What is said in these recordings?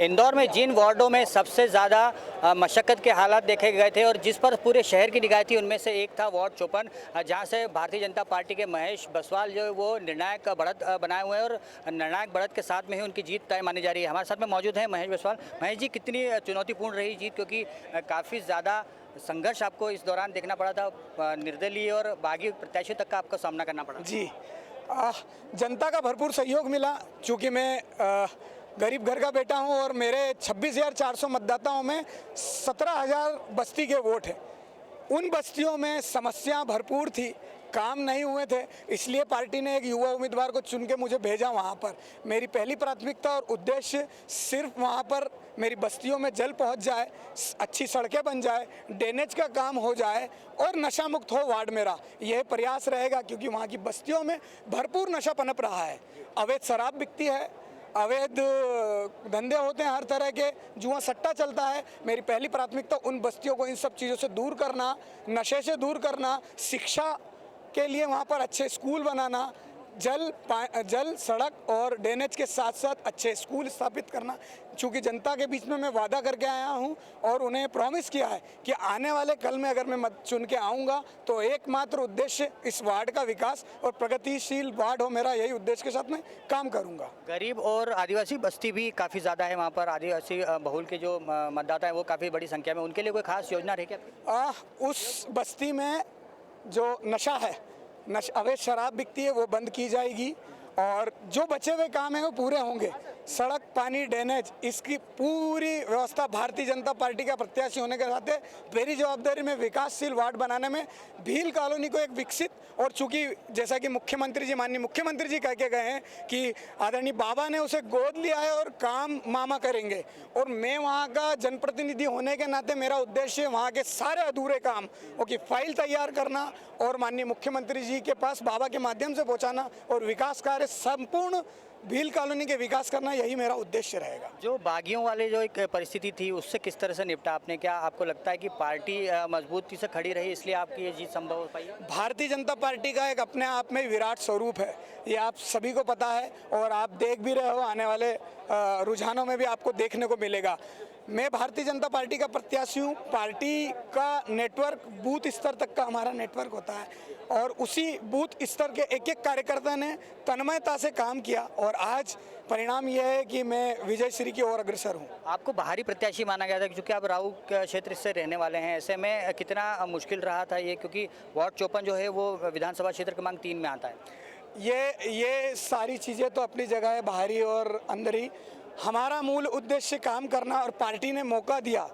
इंदौर में जिन वार्डों में सबसे ज़्यादा मशक्क़त के हालात देखे गए थे और जिस पर पूरे शहर की निगाह थी, उनमें से एक था वार्ड 54, जहां से भारतीय जनता पार्टी के महेश बसवाल जो वो निर्णायक बढ़त बनाए हुए हैं और निर्णायक बढ़त के साथ में ही उनकी जीत तय मानी जा रही है। हमारे साथ में मौजूद है महेश बसवाल। महेश जी, कितनी चुनौतीपूर्ण रही जीत, क्योंकि काफ़ी ज़्यादा संघर्ष आपको इस दौरान देखना पड़ा था, निर्दलीय और बागी प्रत्याशियों तक का आपको सामना करना पड़ा? जी, जनता का भरपूर सहयोग मिला। चूँकि मैं गरीब घर का बेटा हूं और मेरे 26,400 मतदाताओं में 17,000 बस्ती के वोट हैं। उन बस्तियों में समस्या भरपूर थी, काम नहीं हुए थे, इसलिए पार्टी ने एक युवा उम्मीदवार को चुन के मुझे भेजा वहाँ पर। मेरी पहली प्राथमिकता और उद्देश्य सिर्फ वहाँ पर मेरी बस्तियों में जल पहुँच जाए, अच्छी सड़कें बन जाए, ड्रेनेज का काम हो जाए और नशा मुक्त हो वार्ड मेरा। यह प्रयास रहेगा, क्योंकि वहाँ की बस्तियों में भरपूर नशा पनप रहा है। अवैध शराब बिकती है, अवैध धंधे होते हैं, हर तरह के जुआ सट्टा चलता है। मेरी पहली प्राथमिकता उन बस्तियों को इन सब चीज़ों से दूर करना, नशे से दूर करना, शिक्षा के लिए वहाँ पर अच्छे स्कूल बनाना, जल सड़क और ड्रेनेज के साथ साथ अच्छे स्कूल स्थापित करना। चूँकि जनता के बीच में मैं वादा करके आया हूँ और उन्हें प्रॉमिस किया है कि आने वाले कल में अगर मैं मत चुन के आऊँगा तो एकमात्र उद्देश्य इस वार्ड का विकास और प्रगतिशील वार्ड हो मेरा, यही उद्देश्य के साथ मैं काम करूँगा। गरीब और आदिवासी बस्ती भी काफ़ी ज़्यादा है वहाँ पर, आदिवासी बहुल के जो मतदाता हैं वो काफ़ी बड़ी संख्या में, उनके लिए कोई खास योजना रही क्या? उस बस्ती में जो नशा है, अवैध शराब बिकती है, वो बंद की जाएगी और जो बचे हुए काम है वो पूरे होंगे। सड़क, पानी, ड्रेनेज, इसकी पूरी व्यवस्था भारतीय जनता पार्टी का प्रत्याशी होने के नाते मेरी जवाबदारी में विकासशील वार्ड बनाने में भील कॉलोनी को एक विकसित, और चूंकि जैसा कि मुख्यमंत्री जी, माननीय मुख्यमंत्री जी कह के गए हैं कि आदरणीय बाबा ने उसे गोद लिया है और काम मामा करेंगे, और मैं वहाँ का जनप्रतिनिधि होने के नाते मेरा उद्देश्य वहाँ के सारे अधूरे काम की फाइल तैयार करना और माननीय मुख्यमंत्री जी के पास बाबा के माध्यम से पहुँचाना और विकास कार्य संपूर्ण भील कॉलोनी के विकास करना, यही मेरा उद्देश्य रहेगा। जो बागियों वाले जो एक परिस्थिति थी, उससे किस तरह से निपटा आपने? क्या आपको लगता है कि पार्टी मजबूती से खड़ी रही इसलिए आपकी ये जीत संभव हो पाई है? भारतीय जनता पार्टी का एक अपने आप में विराट स्वरूप है, ये आप सभी को पता है और आप देख भी रहे हो, आने वाले रुझानों में भी आपको देखने को मिलेगा। मैं भारतीय जनता पार्टी का प्रत्याशी हूँ। पार्टी का नेटवर्क बूथ स्तर तक का हमारा नेटवर्क होता है और उसी बूथ स्तर के एक एक कार्यकर्ता ने तन्मयता से काम किया और आज परिणाम यह है कि मैं विजय श्री की ओर अग्रसर हूँ। आपको बाहरी प्रत्याशी माना गया था क्योंकि आप राऊ क्षेत्र से रहने वाले हैं, ऐसे में कितना मुश्किल रहा था ये, क्योंकि वार्ड 54 जो है वो विधानसभा क्षेत्र क्रमांक 3 में आता है? ये सारी चीज़ें तो अपनी जगह है, बाहरी और अंदरी। हमारा मूल उद्देश्य काम करना, और पार्टी ने मौका दिया,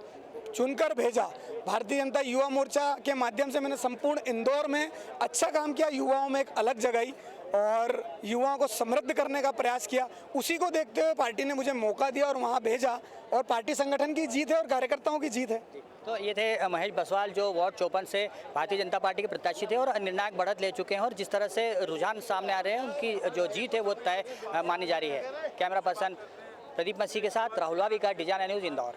चुनकर भेजा। भारतीय जनता युवा मोर्चा के माध्यम से मैंने संपूर्ण इंदौर में अच्छा काम किया, युवाओं में एक अलग जगाई और युवाओं को समृद्ध करने का प्रयास किया। उसी को देखते हुए पार्टी ने मुझे मौका दिया और वहाँ भेजा, और पार्टी संगठन की जीत है और कार्यकर्ताओं की जीत है। तो ये थे महेश बसवाल, जो वार्ड 54 से भारतीय जनता पार्टी के प्रत्याशी थे और निर्णायक बढ़त ले चुके हैं, और जिस तरह से रुझान सामने आ रहे हैं, उनकी जो जीत है वो तय मानी जा रही है। कैमरा पर्सन प्रदीप मसीह के साथ राहुल वावी का डिजाइन न्यूज़, इंदौर।